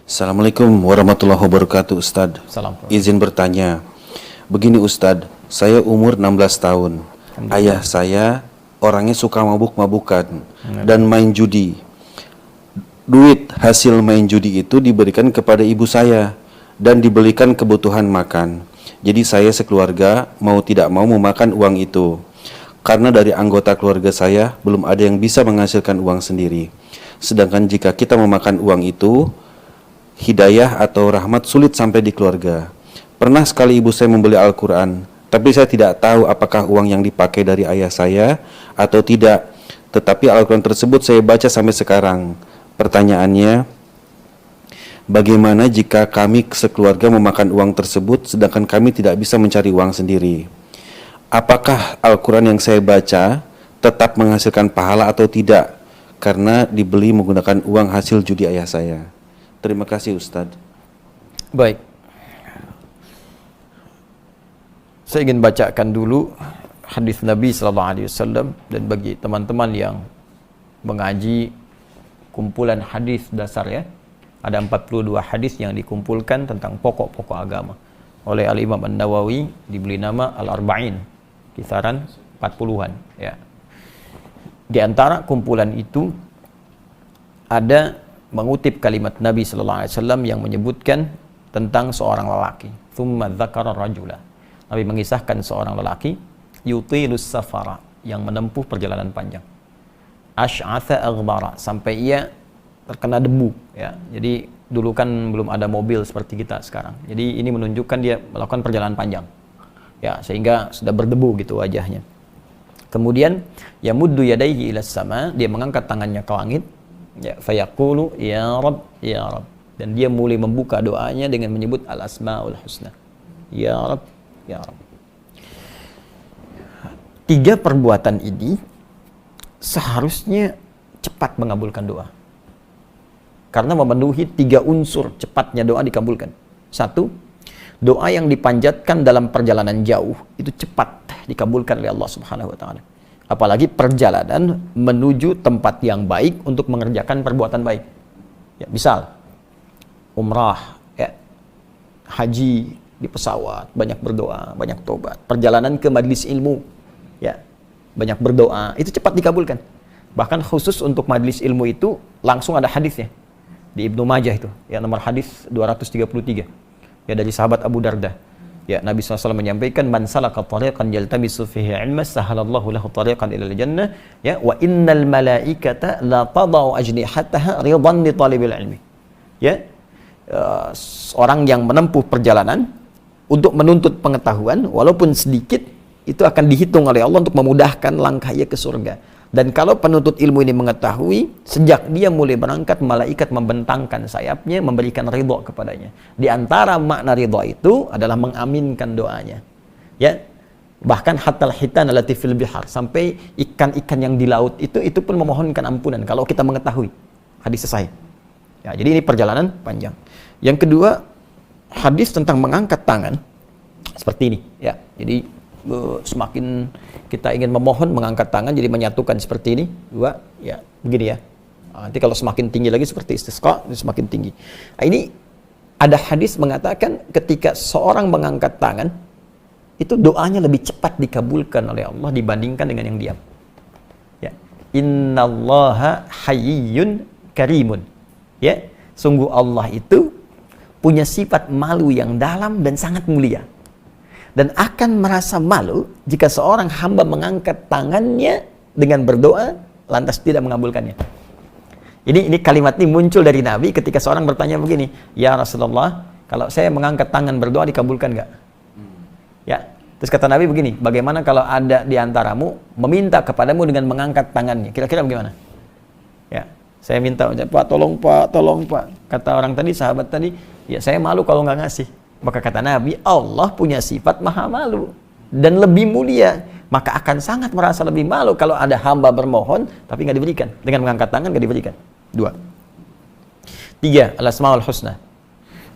Assalamualaikum warahmatullahi wabarakatuh, Ustadz. Izin bertanya. Begini Ustadz, saya umur 16 tahun. Ayah saya orangnya suka mabuk-mabukan dan main judi. Duit hasil main judi itu diberikan kepada ibu saya dan dibelikan kebutuhan makan. Jadi saya sekeluarga mau tidak mau memakan uang itu. Karena dari anggota keluarga saya belum ada yang bisa menghasilkan uang sendiri. Sedangkan jika kita memakan uang itu, hidayah atau rahmat sulit sampai di keluarga. Pernah sekali ibu saya membeli Al-Quran, tapi saya tidak tahu apakah uang yang dipakai dari ayah saya atau tidak. Tetapi Al-Quran tersebut saya baca sampai sekarang. Pertanyaannya, bagaimana jika kami sekeluarga memakan uang tersebut sedangkan kami tidak bisa mencari uang sendiri? Apakah Al-Quran yang saya baca tetap menghasilkan pahala atau tidak? Karena dibeli menggunakan uang hasil judi ayah saya. Terima kasih Ustadz. Baik. Saya ingin bacakan dulu hadis Nabi SAW, dan bagi teman-teman yang mengaji kumpulan hadis dasar ya, ada 42 hadis yang dikumpulkan tentang pokok-pokok agama oleh Al-Imam An-Nawawi, diberi nama Al-Arba'in, kisaran 40-an ya. Di antara kumpulan itu ada mengutip kalimat Nabi SAW yang menyebutkan tentang seorang lelaki. Tsumma dzakara rajula. Nabi mengisahkan seorang lelaki yutilus safara, yang menempuh perjalanan panjang. Asy'atha aghbara, sampai ia terkena debu ya. Jadi dulu kan belum ada mobil seperti kita sekarang. Jadi ini menunjukkan dia melakukan perjalanan panjang. Ya, sehingga sudah berdebu gitu wajahnya. Kemudian yamuddu yadayhi ilas sama, dia mengangkat tangannya ke langit. Ya, fayaqulu ya Rabb, ya Rabb. Dan dia mulai membuka doanya dengan menyebut al-asmaul husna. Ya Rabb, ya Rabb. Tiga perbuatan ini seharusnya cepat mengabulkan doa. Karena memenuhi tiga unsur cepatnya doa dikabulkan. Satu, doa yang dipanjatkan dalam perjalanan jauh itu cepat dikabulkan oleh Allah Subhanahu wa taala. Apalagi perjalanan menuju tempat yang baik untuk mengerjakan perbuatan baik. Ya, misal umrah, ya, haji di pesawat, banyak berdoa, banyak tobat. Perjalanan ke majlis ilmu, ya, banyak berdoa, itu cepat dikabulkan. Bahkan khusus untuk majlis ilmu itu langsung ada hadisnya di Ibnu Majah itu, ya, nomor hadis 233, ya, dari sahabat Abu Darda. Ya, Nabi SAW menyampaikan, man salaka tariqan yaltamisu fihi ilman sahalallahu lahu tariqan ilal jannah, ya, wa innal malaikata la tadau ajnihataha ridan li talibil ilmi. Ya, orang yang menempuh perjalanan untuk menuntut pengetahuan walaupun sedikit, itu akan dihitung oleh Allah untuk memudahkan langkahnya ke surga. Dan kalau penuntut ilmu ini mengetahui, sejak dia mulai berangkat, malaikat membentangkan sayapnya, memberikan ridho kepadanya. Di antara makna ridho itu adalah mengaminkan doanya. Ya, bahkan hatal hitan allati fil bihar, sampai ikan-ikan yang di laut itu pun memohonkan ampunan kalau kita mengetahui. Hadis sahih. Ya, jadi ini perjalanan panjang. Yang kedua, hadis tentang mengangkat tangan seperti ini. Ya, jadi semakin kita ingin memohon, mengangkat tangan, jadi menyatukan seperti ini, dua, ya, begini ya. Nanti kalau semakin tinggi lagi seperti istisqa, semakin tinggi. Nah, ini ada hadis mengatakan ketika seorang mengangkat tangan, itu doanya lebih cepat dikabulkan oleh Allah dibandingkan dengan yang diam. Ya, innallaha hayyun karimun. Ya, sungguh Allah itu punya sifat malu yang dalam dan sangat mulia. Dan akan merasa malu jika seorang hamba mengangkat tangannya dengan berdoa lantas tidak mengabulkannya. Ini kalimat ini muncul dari Nabi ketika seorang bertanya begini, ya Rasulullah, kalau saya mengangkat tangan berdoa dikabulkan nggak? Ya, terus kata Nabi begini, bagaimana kalau ada di antaramu meminta kepadamu dengan mengangkat tangannya? Kira-kira bagaimana? Ya, saya minta, Pak, tolong Pak. Kata orang tadi, sahabat tadi, ya saya malu kalau nggak ngasih. Maka kata Nabi, Allah punya sifat maha malu dan lebih mulia, maka akan sangat merasa lebih malu kalau ada hamba bermohon tapi nggak diberikan, dengan mengangkat tangan nggak diberikan. Dua. Tiga, al-asmaul husna.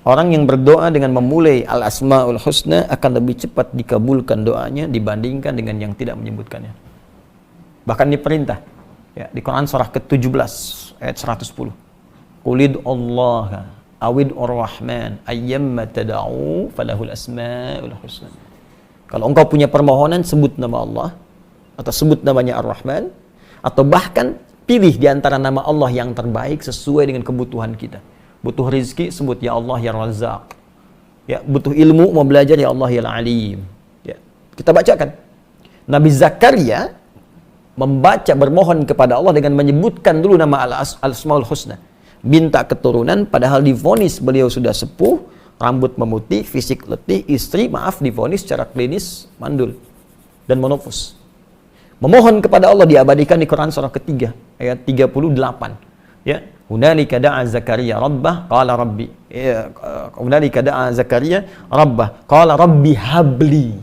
Orang yang berdoa dengan memulai al-asmaul husna akan lebih cepat dikabulkan doanya dibandingkan dengan yang tidak menyebutkannya. Bahkan diperintah ya, di Quran surah ke-17 ayat 110. Qulid Allah awid ar-Rahman ayyamma tad'u falahul asmaul husna. Kalau engkau punya permohonan, sebut nama Allah atau sebut namanya Ar-Rahman, atau bahkan pilih di antara nama Allah yang terbaik sesuai dengan kebutuhan kita. Butuh rizki, sebut ya Allah ya Razzaq. Ya, butuh ilmu, mau belajar ya Allah ya Alim. Ya, kita bacakan. Nabi Zakaria membaca bermohon kepada Allah dengan menyebutkan dulu nama Al-Asmaul Husna. Minta keturunan padahal divonis beliau sudah sepuh, rambut memutih, fisik letih, istri divonis secara klinis mandul dan menopause. Memohon kepada Allah diabadikan di Quran surah ketiga ayat 38. Ya, hunalika da'a Zakaria rabbah qala rabbi. Hunalika da'a Zakaria rabbah qala rabbi habli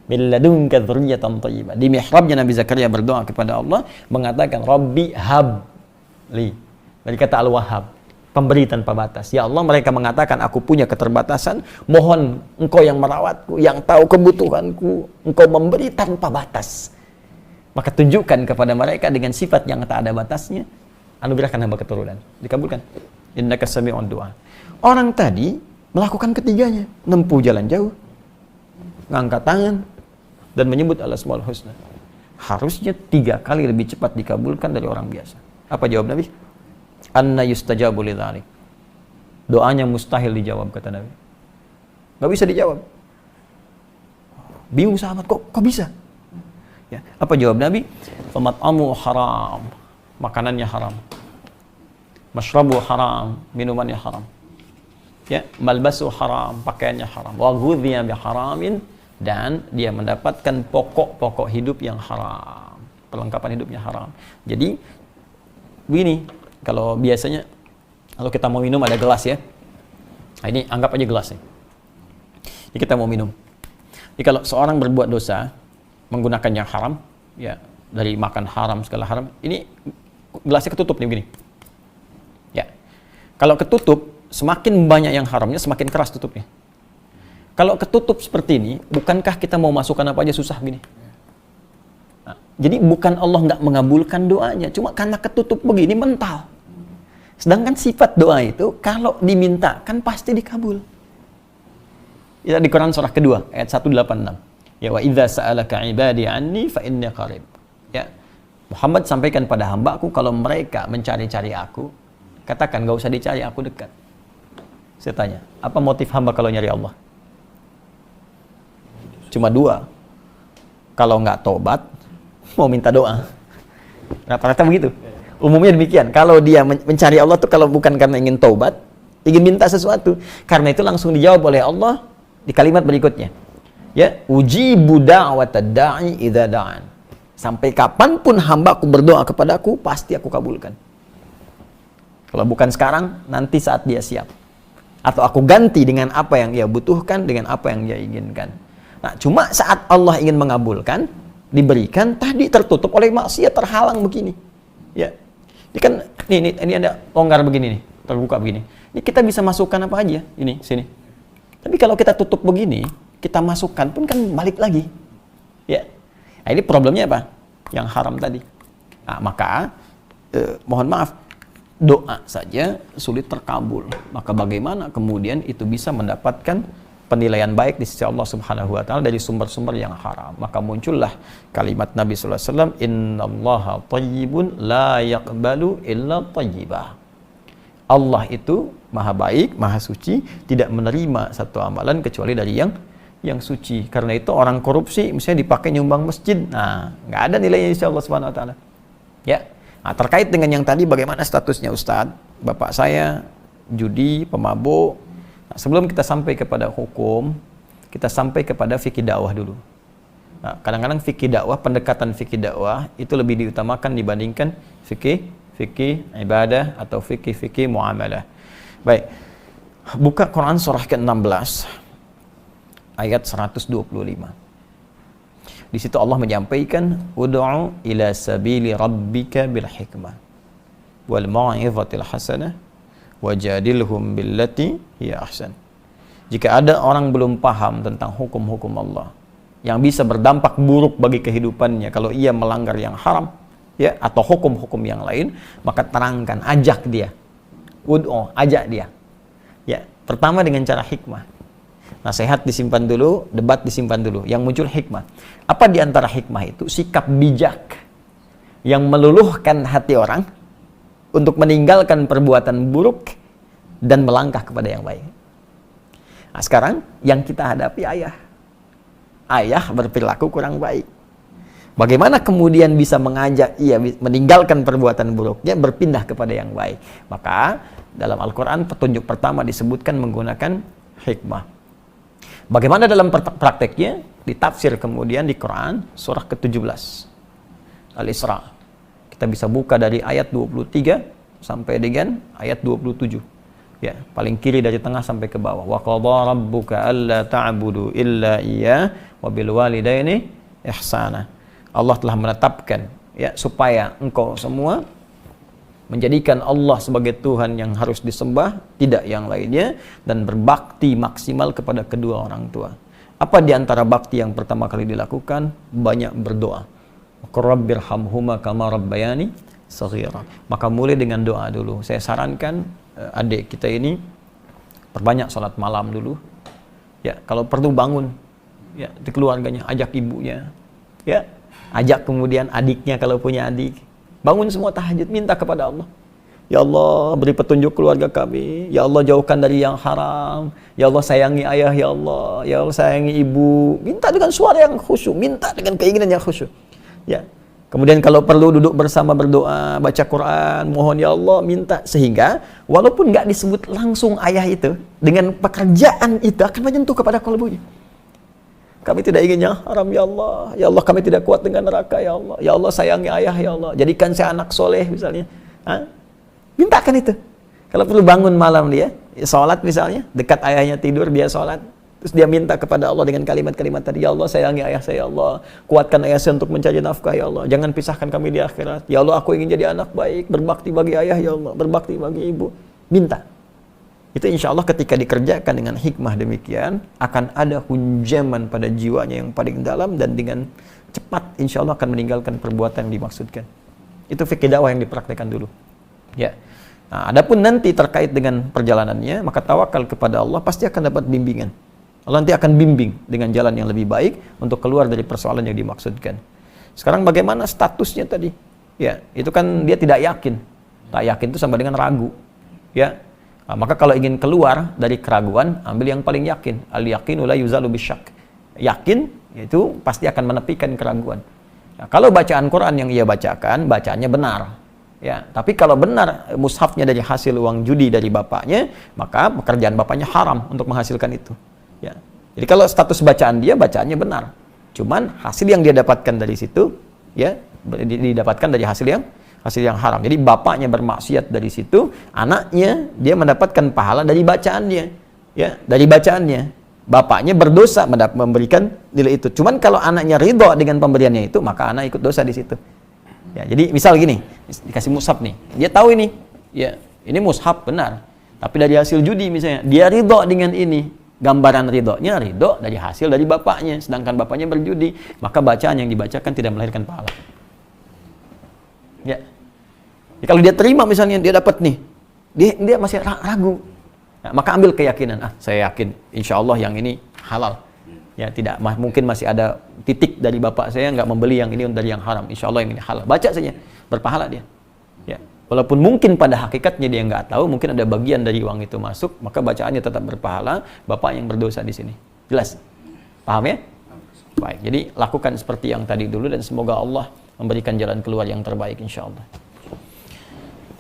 min ladunka dzurriyyatan thayyibah. Di mihrabnya Nabi Zakaria berdoa kepada Allah mengatakan rabbi habli. Dari kata al-wahhab, pemberi tanpa batas. Ya Allah, mereka mengatakan aku punya keterbatasan, mohon engkau yang merawatku, yang tahu kebutuhanku, engkau memberi tanpa batas. Maka tunjukkan kepada mereka dengan sifat yang tak ada batasnya, anugerahkan hamba keturunan. Dikabulkan. Innaka sami'ud du'a. Orang tadi melakukan ketiganya, nempuh jalan jauh, ngangkat tangan, dan menyebut Al-Asmaul Husna. Harusnya 3 kali lebih cepat dikabulkan dari orang biasa. Apa jawab Nabi? Anna yustajabu lidzalik. Doanya mustahil dijawab, kata Nabi. Gak bisa dijawab. Bingung sahabat, kok bisa? Ya, apa jawab Nabi? Famat'amu haram, makanannya haram. Mashrabu haram, minumannya haram. Ya, malbasu haram, pakaiannya haram. Wa ghudhiya biharamin, dan dia mendapatkan pokok-pokok hidup yang haram. Perlengkapan hidupnya haram. Jadi begini, kalau biasanya kalau kita mau minum ada gelas ya. Nah, ini anggap aja gelas nih. Jadi kita mau minum. Jadi kalau seorang berbuat dosa menggunakan yang haram, ya dari makan haram segala haram, ini gelasnya ketutup nih begini. Ya, kalau ketutup semakin banyak yang haramnya semakin keras tutupnya. Kalau ketutup seperti ini, bukankah kita mau masukkan apa aja susah gini? Nah, jadi bukan Allah nggak mengabulkan doanya, cuma karena ketutup begini mental. Sedangkan sifat doa itu kalau dimintakan pasti dikabul. Ya, di Quran surah kedua ayat 186. Ya, wa idza sa'alaka 'ibadi 'anni fa inni qarib. Ya. Muhammad sampaikan pada hamba-Ku kalau mereka mencari-cari aku, katakan enggak usah dicari, aku dekat. Saya tanya, apa motif hamba kalau nyari Allah? Cuma 2. Kalau enggak tobat, mau minta doa. Rata-rata begitu. Umumnya demikian. Kalau dia mencari Allah tuh kalau bukan karena ingin taubat, ingin minta sesuatu. Karena itu langsung dijawab oleh Allah di kalimat berikutnya. Ya, ujibu da'watad da'i idza da'an. Sampai kapanpun hamba-Ku berdoa kepadaku, pasti aku kabulkan. Kalau bukan sekarang, nanti saat dia siap. Atau aku ganti dengan apa yang dia butuhkan, dengan apa yang dia inginkan. Nah, cuma saat Allah ingin mengabulkan, diberikan, tadi tertutup oleh maksiat, terhalang begini. Ya, ini kan, ini ada longgar begini nih, terbuka begini. Ini kita bisa masukkan apa aja, ini, sini. Tapi kalau kita tutup begini, kita masukkan pun kan balik lagi. Ya. Nah, ini problemnya apa? Yang haram tadi. Nah, maka mohon maaf, doa saja sulit terkabul. Maka bagaimana kemudian itu bisa mendapatkan penilaian baik di sisi Allah Subhanahu wa taala dari sumber-sumber yang haram? Maka muncullah kalimat Nabi sallallahu alaihi wasallam, "Innallaha thayyibun la yaqbalu illa thayyibah." Allah itu maha baik, maha suci, tidak menerima satu amalan kecuali dari yang suci. Karena itu orang korupsi misalnya dipakai nyumbang masjid, nah nggak ada nilainya insya Allah Subhanahu wa taala. Ya. Nah, terkait dengan yang tadi bagaimana statusnya Ustadz? Bapak saya judi, pemabuk. Nah, sebelum kita sampai kepada hukum, kita sampai kepada fikih dakwah dulu. Nah, kadang-kadang fikih dakwah, pendekatan fikih dakwah itu lebih diutamakan dibandingkan fikih ibadah atau fikih muamalah. Baik. Buka Quran surah ke-16 ayat 125. Di situ Allah menyampaikan, "Ud'u ila sabili rabbika bil hikmah wal mau'izatil hasanah wajadilhum billati hiya ahsan." Jika ada orang belum paham tentang hukum-hukum Allah yang bisa berdampak buruk bagi kehidupannya kalau ia melanggar yang haram, ya, atau hukum-hukum yang lain, maka terangkan, ajak dia. Ud'u, ajak dia. Ya, pertama dengan cara hikmah. Nasihat disimpan dulu, debat disimpan dulu. Yang muncul hikmah. Apa di antara hikmah itu? Sikap bijak yang meluluhkan hati orang untuk meninggalkan perbuatan buruk dan melangkah kepada yang baik. Nah, sekarang yang kita hadapi ayah. Ayah berperilaku kurang baik. Bagaimana kemudian bisa mengajak ia meninggalkan perbuatan buruknya, berpindah kepada yang baik? Maka dalam Al-Quran petunjuk pertama disebutkan menggunakan hikmah. Bagaimana dalam prakteknya? Ditafsir kemudian di Quran surah ke-17 Al-Isra. Kita bisa buka dari ayat 23 sampai dengan ayat 27. Ya, paling kiri dari tengah sampai ke bawah. Wa qadha rabbuka alla ta'budu illa iyyah wa bil walidaini ihsana. Allah telah menetapkan ya supaya engkau semua menjadikan Allah sebagai Tuhan yang harus disembah, tidak yang lainnya, dan berbakti maksimal kepada kedua orang tua. Apa di antara bakti yang pertama kali dilakukan? Banyak berdoa. Rabbirhamhuma kama rabbayani shaghira. Maka mulai dengan doa dulu. Saya sarankan adik kita ini perbanyak salat malam dulu. Ya, kalau perlu bangun ya di keluarganya, ajak ibunya. Ya, ajak kemudian adiknya kalau punya adik. Bangun semua tahajud, minta kepada Allah. Ya Allah, beri petunjuk keluarga kami. Ya Allah, jauhkan dari yang haram. Ya Allah, sayangi ayah, ya Allah. Ya Allah, sayangi ibu. Minta dengan suara yang khusyuk, minta dengan keinginan yang khusyuk. Ya. Kemudian kalau perlu duduk bersama berdoa, baca Quran, mohon ya Allah, minta. Sehingga walaupun nggak disebut langsung ayah itu, dengan pekerjaan itu akan menyentuh kepada kalbunya. Kami tidak ingin yang haram, ya Allah. Ya Allah, kami tidak kuat dengan neraka, ya Allah. Ya Allah, sayangi ayah, ya Allah. Jadikan saya anak soleh, misalnya. Mintakan itu. Kalau perlu bangun malam dia, sholat misalnya, dekat ayahnya tidur, dia sholat. Terus dia minta kepada Allah dengan kalimat-kalimat tadi. Ya Allah, sayangi ayah saya, ya Allah. Kuatkan ayah saya untuk mencari nafkah, ya Allah. Jangan pisahkan kami di akhirat. Ya Allah, aku ingin jadi anak baik, berbakti bagi ayah, ya Allah. Berbakti bagi ibu. Minta. Itu insya Allah ketika dikerjakan dengan hikmah demikian, akan ada hunjaman pada jiwanya yang paling dalam, dan dengan cepat insya Allah akan meninggalkan perbuatan yang dimaksudkan. Itu fikih dakwah yang dipraktekkan dulu. Ya. Nah, adapun nanti terkait dengan perjalanannya, maka tawakal kepada Allah, pasti akan dapat bimbingan. Allah nanti akan bimbing dengan jalan yang lebih baik untuk keluar dari persoalan yang dimaksudkan. Sekarang bagaimana statusnya tadi? Ya, itu kan dia tidak yakin. Tak yakin itu sama dengan ragu. Ya. Nah, maka kalau ingin keluar dari keraguan, ambil yang paling yakin. Al-yaqinu la yuzalu bisyak. Yakin itu pasti akan menepikan keraguan. Nah, kalau bacaan Quran yang ia bacakan, bacaannya benar. Ya, tapi kalau benar mushafnya dari hasil uang judi dari bapaknya, maka pekerjaan bapaknya haram untuk menghasilkan itu. Ya. Jadi kalau status bacaan dia, bacaannya benar. Cuman hasil yang dia dapatkan dari situ, ya, didapatkan dari hasil yang haram. Jadi bapaknya bermaksiat dari situ, anaknya dia mendapatkan pahala dari bacaannya. Ya, dari bacaannya. Bapaknya berdosa memberikan nilai itu. Cuman kalau anaknya ridho dengan pemberiannya itu, maka anak ikut dosa di situ. Ya, jadi misal gini, dikasih mushaf nih. Dia tahu ini. Ya, ini mushaf benar. Tapi dari hasil judi misalnya, dia ridho dengan ini. Gambaran ridhonya ridho dari hasil dari bapaknya, sedangkan bapaknya berjudi, maka bacaan yang dibacakan tidak melahirkan pahala. Ya. Kalau dia terima misalnya, dia dapat nih, dia masih ragu, nah, maka ambil keyakinan, saya yakin insya Allah yang ini halal. Ya, tidak mungkin masih ada titik dari bapak saya nggak membeli yang ini dari yang haram. Insya Allah yang ini halal. Baca saja, berpahala dia. Ya, walaupun mungkin pada hakikatnya dia nggak tahu, mungkin ada bagian dari uang itu masuk, maka bacaannya tetap berpahala. Bapak yang berdosa di sini. Jelas? Paham ya? Baik. Jadi lakukan seperti yang tadi dulu, dan semoga Allah memberikan jalan keluar yang terbaik insya Allah.